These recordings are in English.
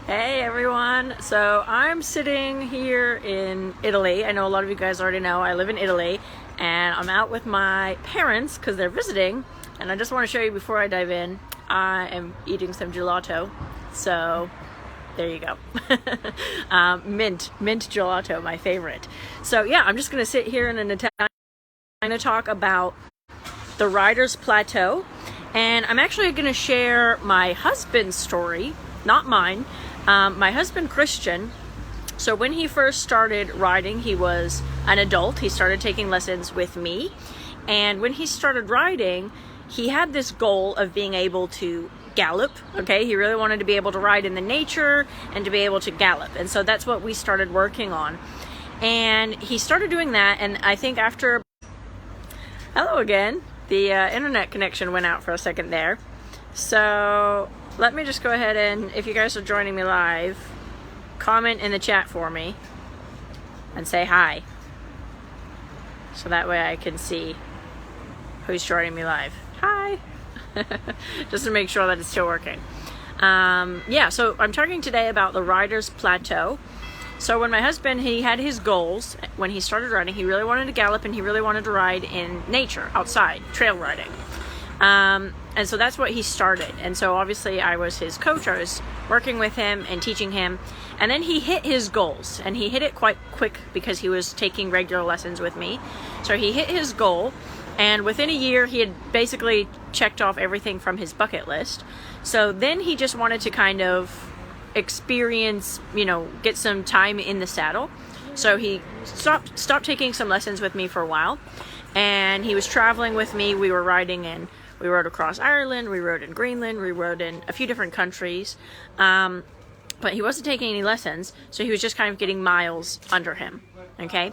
Hey everyone, so I'm sitting here in Italy. I know a lot of you guys already know I live in Italy, and I'm out with my parents because they're visiting, and I just want to show you before I dive in, I am eating some gelato, so there you go. Mint gelato, my favorite. So yeah, I'm just going to sit here in an Italian. I'm going to talk about the Riders Plateau, and I'm actually going to share my husband's story, not mine. My husband, Christian, so when he first started riding, he was an adult. He started taking lessons with me. And when he started riding, he had this goal of being able to gallop, okay? He really wanted to be able to ride in the nature and to be able to gallop. And so that's what we started working on. And he started doing that, and I think after... Hello again. The internet connection went out for a second there. So... let me just go ahead and, if you guys are joining me live, comment in the chat for me and say hi. So that way I can see who's joining me live. Hi! Just to make sure that it's still working. Yeah, so I'm talking today about the Riders Plateau. So when my husband, he had his goals, when he started riding, he really wanted to gallop and he really wanted to ride in nature, outside, trail riding. And so that's what he started. And so obviously I was his coach. I was working with him and teaching him. And then he hit his goals, and he hit it quite quick because he was taking regular lessons with me. So he hit his goal, and within a year he had basically checked off everything from his bucket list. So then he just wanted to kind of experience, get some time in the saddle. So he stopped taking some lessons with me for a while, and he was traveling with me. We were riding in. We rode across Ireland, we rode in Greenland, we rode in a few different countries, but he wasn't taking any lessons, so he was just kind of getting miles under him, okay?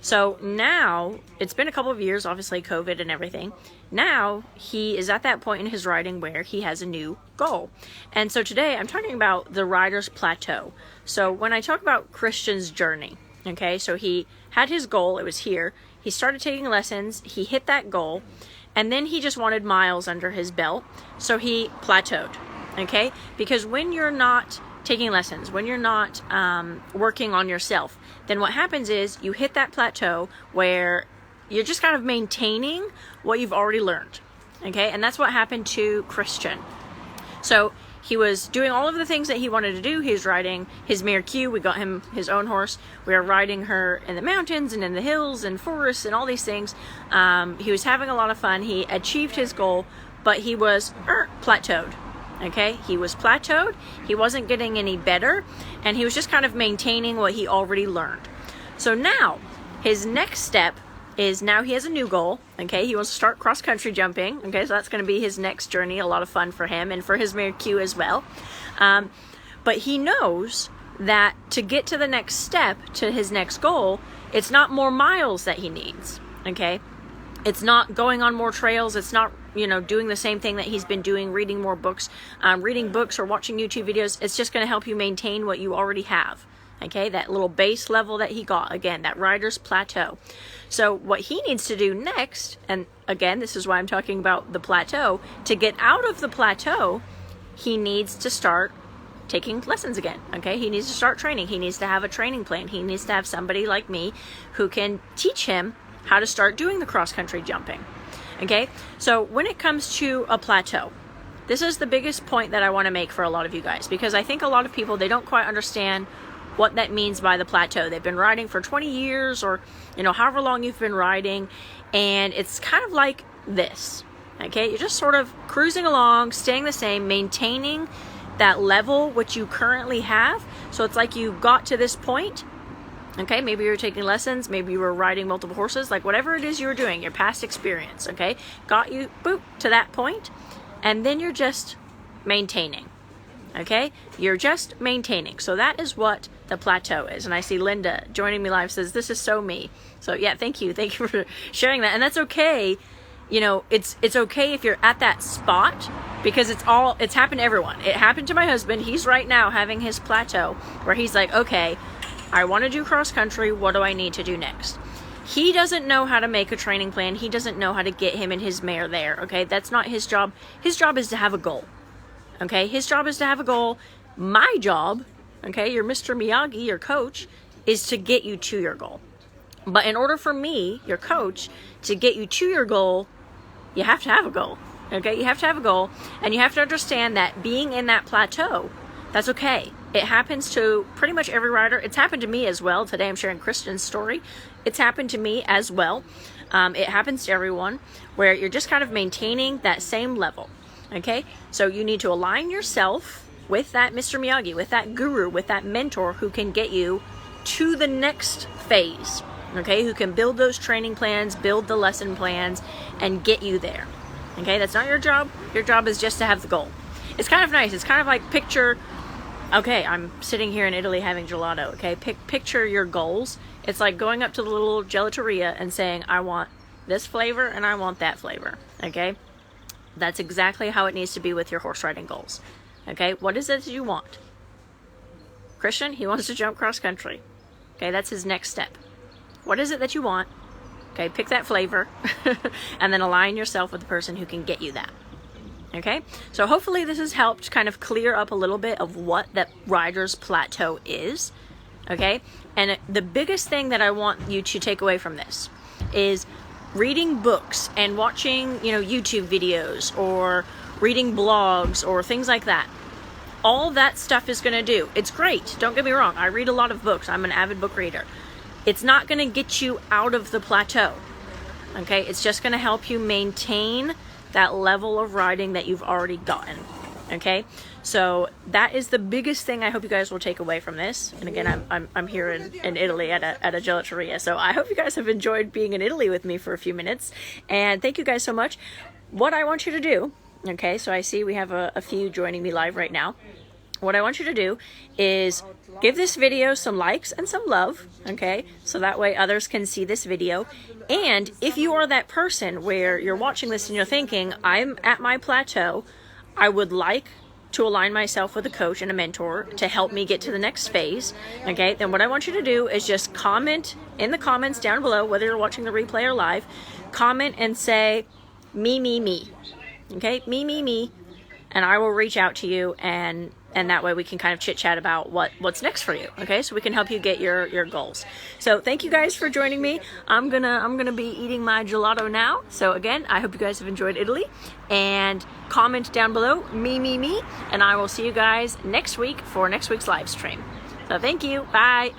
So now, it's been a couple of years, obviously COVID and everything. Now, he is at that point in his riding where he has a new goal. And so today, I'm talking about the Riders Plateau. So when I talk about Christian's journey, okay, so he had his goal, it was here. He started taking lessons, he hit that goal, and then he just wanted miles under his belt, so he plateaued, okay? Because when you're not taking lessons, when you're not working on yourself, then what happens is you hit that plateau where you're just kind of maintaining what you've already learned, okay? And that's what happened to Christian. So he was doing all of the things that he wanted to do. He was riding his mare Q. We got him his own horse. We were riding her in the mountains and in the hills and forests and all these things. He was having a lot of fun. He achieved his goal, but he was plateaued. Okay, he was plateaued. He wasn't getting any better, and he was just kind of maintaining what he already learned. So now, his next step is now he has a new goal, okay? He wants to start cross-country jumping, okay? So that's going to be his next journey, a lot of fun for him and for his mare Q as well. But he knows that to get to the next step, to his next goal, it's not more miles that he needs, okay? It's not going on more trails. It's not, doing the same thing that he's been doing, reading more books, reading books or watching YouTube videos. It's just going to help you maintain what you already have. Okay, that little base level that he got, again, that Rider's Plateau. So what he needs to do next, and again, this is why I'm talking about the plateau, to get out of the plateau, he needs to start taking lessons again, okay? He needs to start training. He needs to have a training plan. He needs to have somebody like me who can teach him how to start doing the cross-country jumping, okay? So when it comes to a plateau, this is the biggest point that I want to make for a lot of you guys, because I think a lot of people, they don't quite understand what that means by the plateau. They've been riding for 20 years or, however long you've been riding, and it's kind of like this, okay? You're just sort of cruising along, staying the same, maintaining that level which you currently have. So it's like you got to this point, okay? Maybe you were taking lessons, maybe you were riding multiple horses, like whatever it is you were doing, your past experience, okay? Got you, boop, to that point, and then you're just maintaining. Okay, you're just maintaining. So that is what the plateau is. And I see Linda joining me live says, this is so me. So yeah, thank you for sharing that. And that's okay. It's okay if you're at that spot, because it's happened to everyone. It happened to my husband. He's right now having his plateau where he's like, okay, I want to do cross country. What do I need to do next? He doesn't know how to make a training plan. He doesn't know how to get him and his mare there. Okay, that's not his job. His job is to have a goal. Okay, his job is to have a goal. My job Okay, your Mr. Miyagi, your coach, is to get you to your goal. But in order for me, your coach, to get you to your goal, you have to have a goal. Okay, you have to have a goal, and you have to understand that being in that plateau, that's okay. It happens to pretty much every rider. It's happened to me as well. Today I'm sharing Christian's story. It's happened to me as well. It happens to everyone, where you're just kind of maintaining that same level. Okay, so you need to align yourself with that Mr. Miyagi, with that guru, with that mentor who can get you to the next phase. Okay, who can build those training plans, build the lesson plans, and get you there. Okay, that's not your job. Your job is just to have the goal. It's kind of nice. It's kind of like picture, okay, I'm sitting here in Italy having gelato. Okay, picture your goals. It's like going up to the little gelateria and saying, I want this flavor and I want that flavor. Okay, that's exactly how it needs to be with your horse riding goals. Okay, what is it that you want? Christian, he wants to jump cross country. Okay, that's his next step. What is it that you want? Okay, pick that flavor and then align yourself with the person who can get you that. Okay, so hopefully this has helped kind of clear up a little bit of what that rider's plateau is. Okay, and the biggest thing that I want you to take away from this is reading books and watching, YouTube videos or reading blogs or things like that. All that stuff is going to do. It's great. Don't get me wrong. I read a lot of books. I'm an avid book reader. It's not going to get you out of the plateau. Okay, it's just going to help you maintain that level of riding that you've already gotten. Okay, so that is the biggest thing I hope you guys will take away from this. And again, I'm here in Italy at a gelateria, so I hope you guys have enjoyed being in Italy with me for a few minutes, and thank you guys so much. What I want you to do, okay, so I see we have a few joining me live right now. What I want you to do is give this video some likes and some love, okay? So that way others can see this video. And if you are that person where you're watching this and you're thinking, I'm at my plateau, I would like to align myself with a coach and a mentor to help me get to the next phase, okay? Then what I want you to do is just comment in the comments down below, whether you're watching the replay or live, comment and say, me, me, me, okay? Me, me, me, and I will reach out to you and that way we can kind of chit chat about what's next for you. Okay, so we can help you get your goals. So thank you guys for joining me. I'm gonna be eating my gelato now. So again, I hope you guys have enjoyed Italy, and comment down below, me, me, me, and I will see you guys next week for next week's live stream. So thank you, bye.